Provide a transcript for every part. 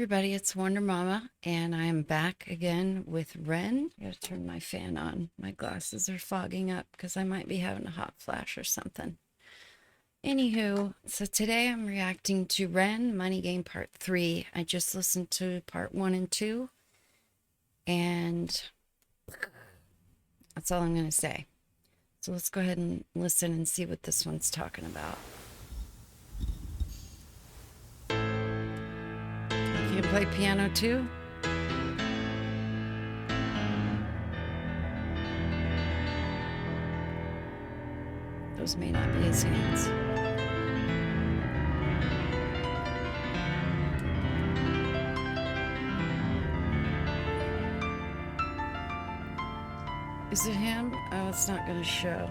everybody, it's Wonder Mama, and I am back again with Ren. I gotta turn my fan on. My glasses are fogging up because I might be having a hot flash or something. Anywho, so today I'm reacting to Ren Money Game Part 3. I just listened to Part 1 and 2, and that's all I'm gonna say. So let's go ahead and listen and see what this one's talking about. You can play piano too? Those may not be his hands. Is it him? Oh, it's not going to show.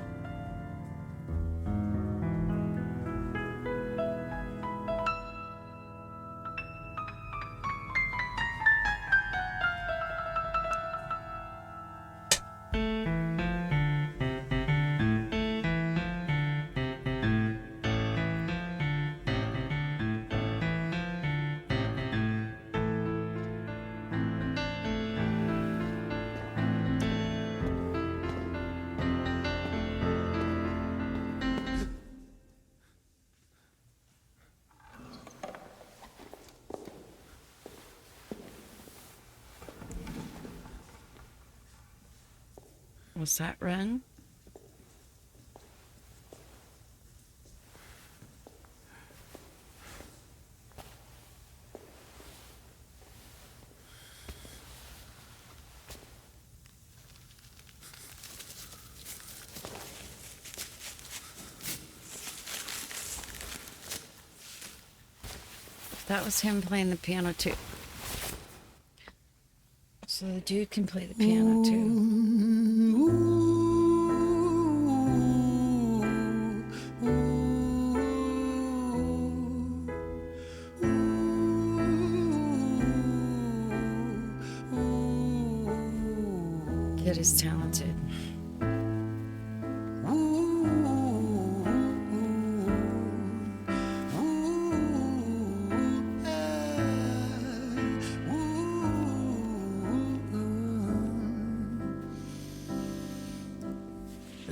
Was that Ren? That was him playing the piano too. So the dude can play the piano too. Kid is talented.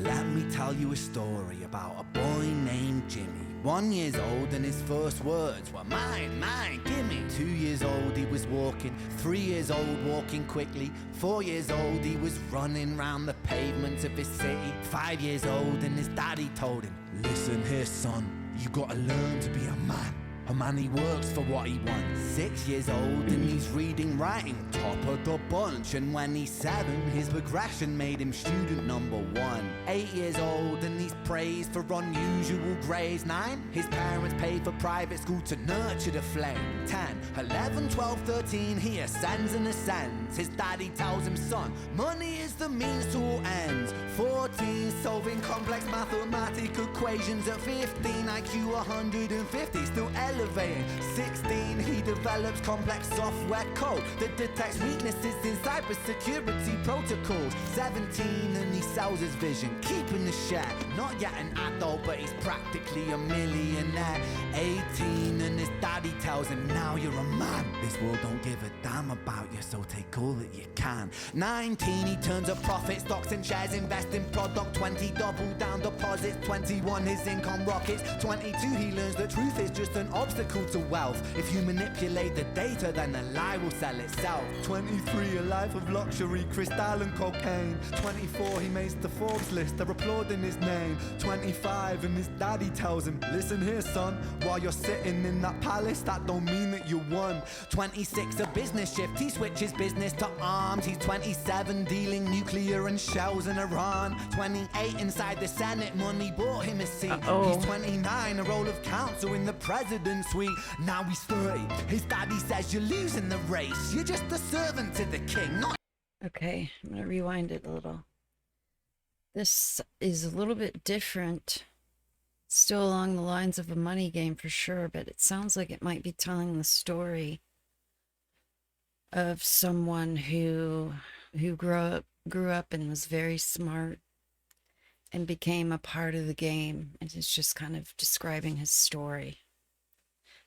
Let me tell you a story about a boy named Jimmy. 1 year old and his first words were mine, mine, gimme. 2 years old he was walking, 3 years old walking quickly. 4 years old he was running round the pavements of his city. 5 years old and his daddy told him, listen here son, you gotta learn to be a man. A man, he works for what he wants. 6 years old and he's reading, writing, top of the bunch. And when he's 7, his progression made him student number 1. 8 years old and he's praised for unusual grades. 9, his parents paid for private school to nurture the flame. 10, 11, 12, 13, he ascends and ascends. His daddy tells him, son, money is the means to all ends. 14, solving complex mathematical equations. At 15, IQ 150, still elevating. 16, he develops complex software code that detects weaknesses in cybersecurity protocols. 17, and he sells his vision, keeping the share. Not yet an adult, but he's practically a millionaire. 18, and his daddy tells him, now you're a man. This world don't give a damn about you, so take all that you can. 19, he turns a profit, stocks and shares, invest in product. 20, double down deposits. 21, his income rockets. 22, he learns the truth is just an obstacle to wealth. If you manipulate the data, then the lie will sell itself. 23, a life of luxury, crystal and cocaine. 24, he makes the Forbes list, they're applauding his name. 25, and his daddy tells him, listen here son, while you're sitting in that palace, that don't mean that you won. 26, a business shift, he switches business to arms. He's 27, dealing nuclear and shells in Iran. 28, inside the Senate, money bought him a seat. He's 29, a role of counsel in the president's suite. Now he's 30, his daddy says you're losing the race, you're just a servant to the king, not... Okay, I'm going to rewind it a little. This is a little bit different. Still along the lines of a money game for sure, but it sounds like it might be telling the story of someone who grew up and was very smart and became a part of the game, and it's just kind of describing his story.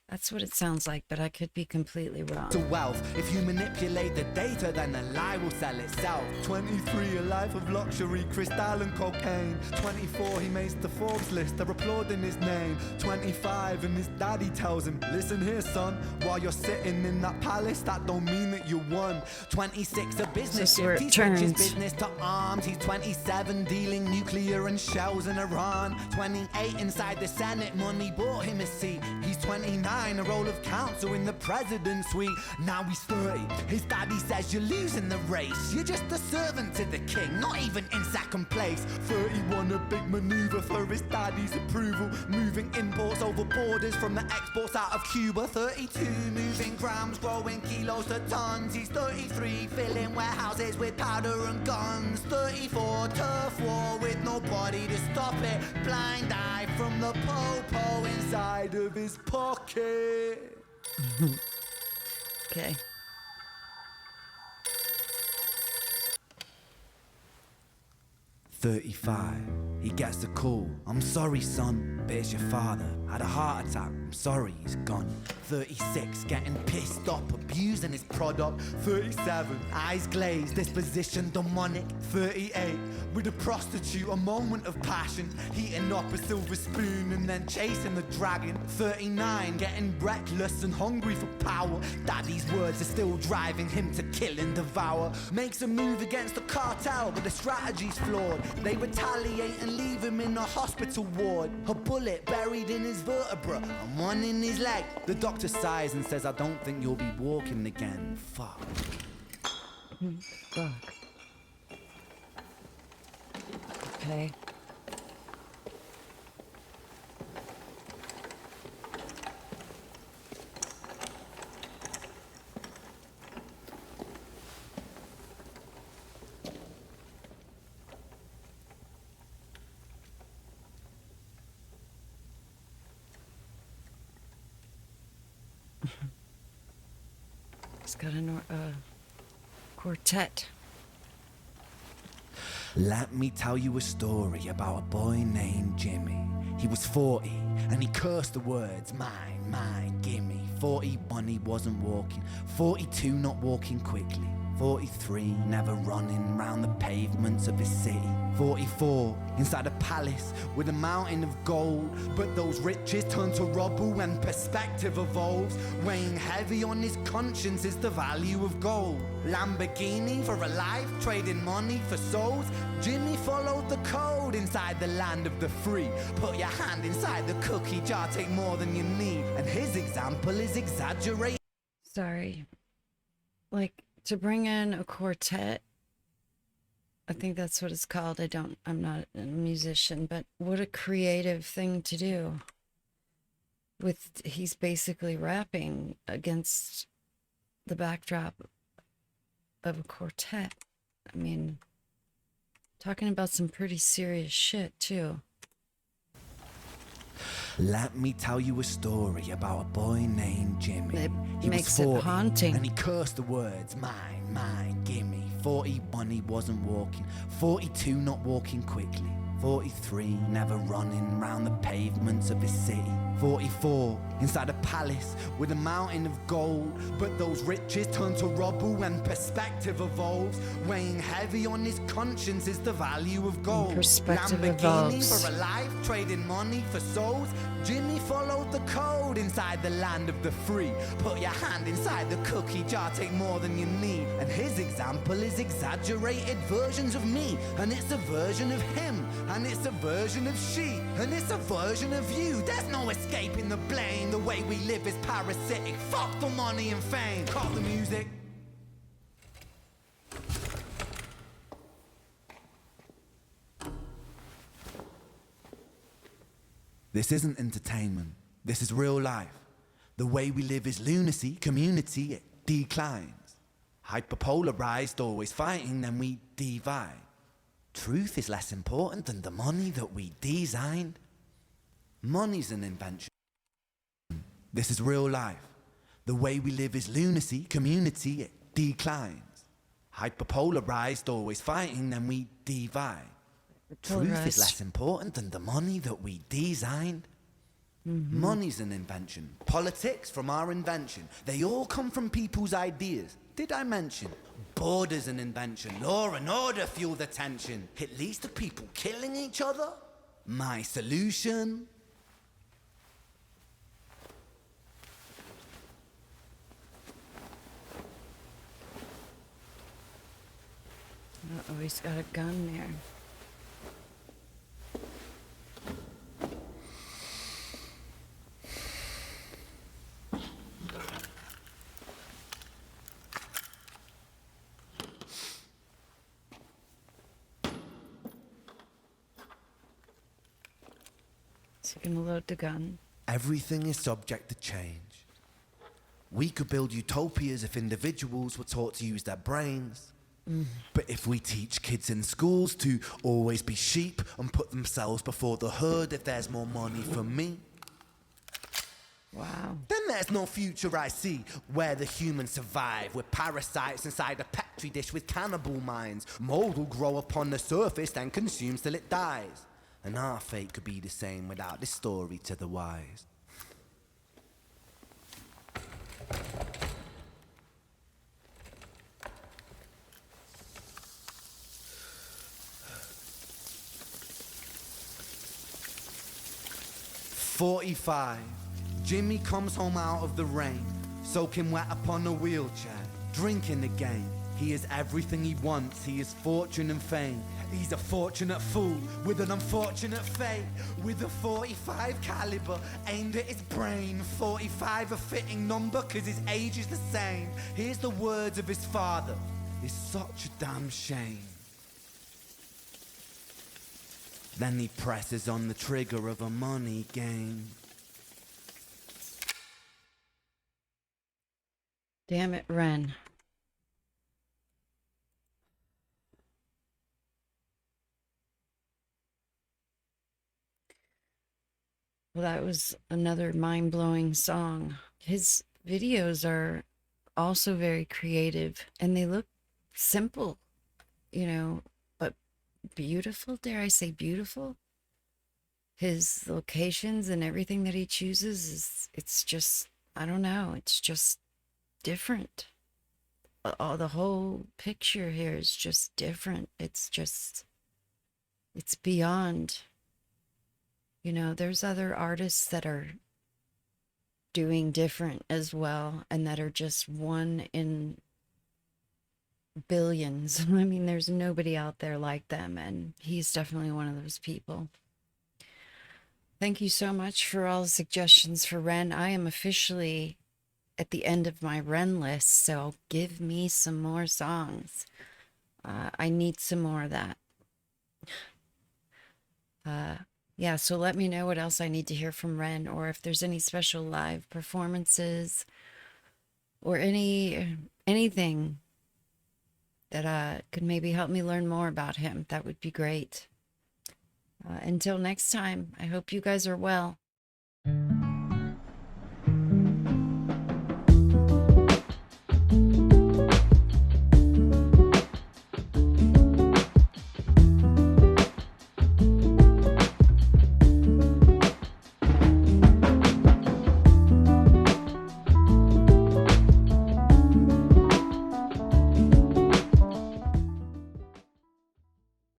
That's what it sounds like, but I could be completely wrong. To wealth. If you manipulate the data, then the lie will sell itself. 23, a life of luxury, crystal and cocaine. 24, he makes the Forbes list, they're applauding his name. 25, and his daddy tells him, listen here, son, while you're sitting in that palace, that don't mean that you won. 26, a business This is where it shift, he switches turns. business to arms. He's 27, dealing nuclear and shells in Iran. 28, inside the Senate, money bought him a seat. He's 29, a role of counsel in the president's suite. Now he's 30, his daddy says you're losing the race. You're just a servant to the king, not even in second place. 31, a big maneuver for his daddy's approval, moving imports over borders from the exports out of Cuba. 32, moving grams, growing kilos to tons. He's 33, filling warehouses with powder and guns. 34, turf war with nobody to stop it. Blind eye from the po-po inside of his pocket. Okay. He gets a call. I'm sorry, son, but it's your father. Had a heart attack. I'm sorry, he's gone. 36, getting pissed up, abusing his product. 37, eyes glazed, disposition demonic. 38, with a prostitute, a moment of passion, heating up a silver spoon and then chasing the dragon. 39, getting reckless and hungry for power. Daddy's words are still driving him to kill and devour. Makes a move against the cartel, but the strategy's flawed. They retaliate and leave him in a hospital ward. A bullet buried in his vertebra and one in his leg. The doctor sighs and says, I don't think you'll be walking again. Fuck. Fuck. Okay. It's got a quartet. Let me tell you a story about a boy named Jimmy. He was 40 and he cursed the words, mine, mine, gimme. 41, he wasn't walking. 42, not walking quickly. 43, never running round the pavements of his city. 44, inside a palace with a mountain of gold. But those riches turn to rubble when perspective evolves. Weighing heavy on his conscience is the value of gold. Lamborghini for a life, trading money for souls. Jimmy followed the code inside the land of the free. Put your hand inside the cookie jar, take more than you need. And his example is exaggerated. Sorry. Like, to bring in a quartet, I think that's what it's called. I'm not a musician, but what a creative thing to do. He's basically rapping against the backdrop of a quartet. I mean, talking about some pretty serious shit, too. Let me tell you a story about a boy named Jimmy. It He makes was it 40 haunting. and he cursed the words, mine, mine, gimme. 41, he wasn't walking. 42, not walking quickly. 43, never running round the pavements of his city. 44, inside a palace with a mountain of gold. But those riches turn to rubble when perspective evolves. Weighing heavy on his conscience is the value of gold. Perspective Lamborghini evolves. for a life, trading money for souls. Jimmy followed the code inside the land of the free. Put your hand inside the cookie jar, take more than you need. And his example is exaggerated versions of me. And it's a version of him. And it's a version of she. And it's a version of you. There's no escaping the blame. The way we live is parasitic. Fuck the money and fame. Cut the music. This isn't entertainment. This is real life. The way we live is lunacy, community, it declines. Hyperpolarized, always fighting, then we divide. Truth is less important than the money that we designed. Money's an invention. This is real life. The way we live is lunacy, community, it declines. Hyperpolarized, always fighting, then we divide. Truth is Polarized. less important than the money that we designed. Money's an invention. Politics from our invention. They all come from people's ideas. Did I mention? Border's an invention. Law and order fuel the tension. It leads to people killing each other. My solution? Uh-oh, he's got a gun there. Is he gonna load the gun? Everything is subject to change. We could build utopias if individuals were taught to use their brains. But if we teach kids in schools to always be sheep and put themselves before the herd if there's more money for me, Wow. then there's no future I see where the humans survive with parasites inside a petri dish with cannibal minds. Mold will grow upon the surface then consumes till it dies. And our fate could be the same without this story to the wise. "45. Jimmy comes home out of the rain, soaking wet upon a wheelchair, drinking again. He is everything he wants, he is fortune and fame. He's a fortunate fool with an unfortunate fate. With a 45 caliber aimed at his brain. 45 a fitting number cause his age is the same. Here's the words of his father, it's such a damn shame. Then he presses on the trigger of a money game. Damn it, Ren. Well, that was another mind-blowing song. His videos are also very creative, and they look simple, you know, but beautiful. Dare I say beautiful? His locations and everything that he chooses it's just, I don't know, it's just different. All the whole picture here is just different. It's beyond. You know, there's other artists that are doing different as well, and that are just one in billions. I mean, there's nobody out there like them, and he's definitely one of those people. Thank you so much for all the suggestions for Ren. I am officially at the end of my Ren list, so give me some more songs. I need some more of that. Yeah, so let me know what else I need to hear from Ren, or if there's any special live performances or anything that could maybe help me learn more about him. That would be great. Until next time, I hope you guys are well.